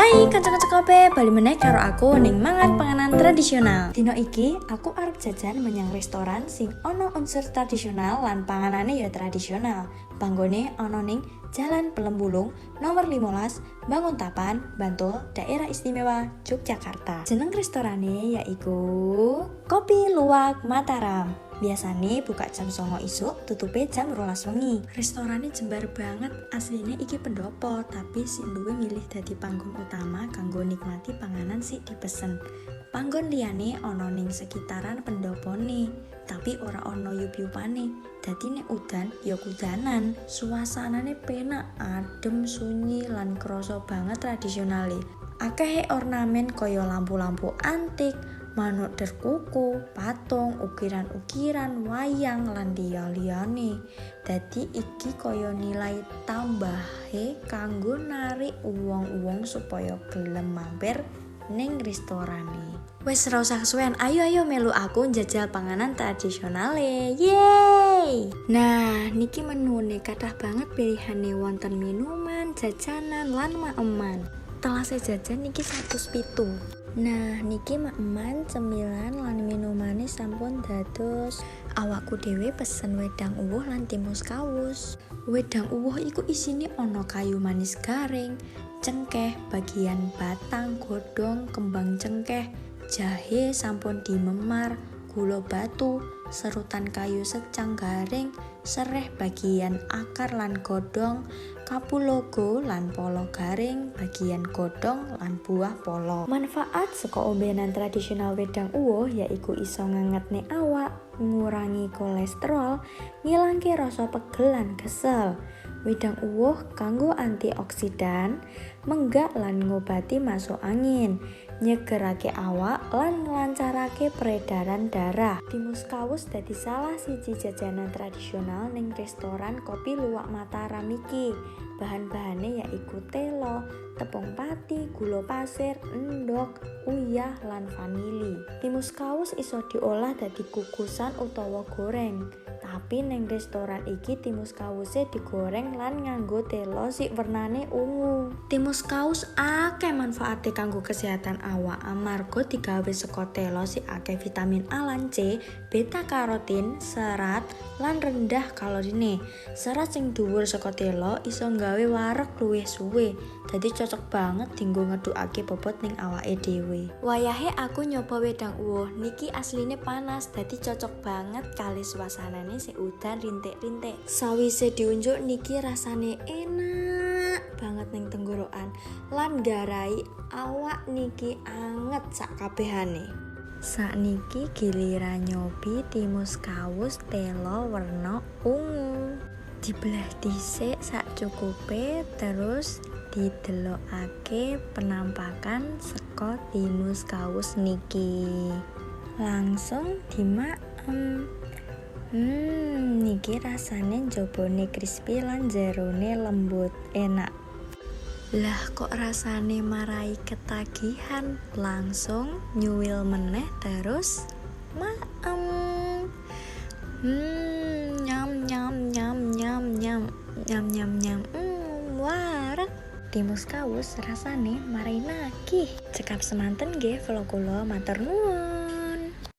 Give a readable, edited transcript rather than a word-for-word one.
Hai kanca-kanca kabeh, bali meneh karo aku ning mangan panganan tradisional. Dino iki aku arep jajan menyang restoran sing ana unsur tradisional lan panganane ya tradisional. Panggone ana ning Jalan Pelembulung nomor 15, Banguntapan, Bantul, Daerah Istimewa Yogyakarta. Jeneng restorane yaiku Kopi Luwak Mataram. Biasanya buka jam 09.00 isuk, tutupe jam 12 wengi. Restorannya jembar banget, aslinya iki pendopo, tapi si duwe milih dadi panggon utama kanggo nikmati panganan sik dipesen. Panggon liyane ana ning sekitaran pendopone, tapi ora ana yup-yupane. Dadi nek udan ya kudanan. Suasanane penak, adem, sunyi lan krasa banget tradisionale. Akeh ornamen kaya lampu-lampu antik, manuk derkuku, patung, ukiran-ukiran, wayang lan liyane. Dadi iki kaya nilai tambahe kanggo narik wong-wong supaya gelem mampir ning restorane. Wes ora usah kesuwen, ayo melu aku njajal panganan tradisionale. Yeay! Nah, niki menune kathah banget pilihane wonten minuman, jajanan lan maeman. Telase jajan niki 107. Nah, niki maeman, cemilan lan minumane sampun dados. Awakku dhewe pesen wedang uwuh lan timus kawus. Wedang uwuh iku isine ana kayu manis garing, cengkeh, bagian batang, godhong, kembang cengkeh, jahe sampun dimemar, gula batu, serutan kayu secang garing, sereh bagian akar lan godhong, kapulaga lan polo garing, bagian godhong lan buah polo. Manfaat saka ombenan tradisional wedang uwuh yaiku iso ngangetne awak, ngurangi kolesterol, ngilangke rasa pegel lan kesel. Wedang uwuh kanggo antioksidan, menggak lan ngobati masuk angin, nyegerake awak lan nglancarake peredaran darah. Timus kawus dadi salah siji jajanan tradisional ning restoran Kopi Luwak Mataram iki. Bahan-bahane yaiku telo, tepung pati, gula pasir, endhog, uyah lan vanili. Timus kawus iso diolah dadi kukusan utawa goreng. Tapi ning restoran iki timus kawuse digoreng lan nganggo telo sik wernane ungu. Timus kawus akeh manfaate kanggo kesehatan awak amarga digawe saka telo sik akeh vitamin A lan C, beta karotin, serat lan rendah kalorine. Serat sing dhuwur saka telo iso gawe wareg luwih suwe. Dadi cocok banget dinggo ngedukake bobot ning awake dhewe. Wayahe aku nyoba wedang uwuh, niki asline panas, dadi cocok banget kali suasanane sik udan rintik-rintik. Sawise diunjuk niki rasane enak banget ning tenggorokan lan garai awak niki anget sak kabehane. Sakniki giliran nyobi timus kawus telo werna ungu. Dibelah dhisik sak cukupe, terus didelokake penampakan saka timus kawus niki. Langsung dimaem. Niki rasane njabane crispy lan jerone lembut, enak. Lah kok rasane marai ketagihan, langsung nyuwil meneh terus maem. Nyam. Wareg. Timus kawus rasane marai nagih. Cekap semanten nggih vlog kula, matur nuwun.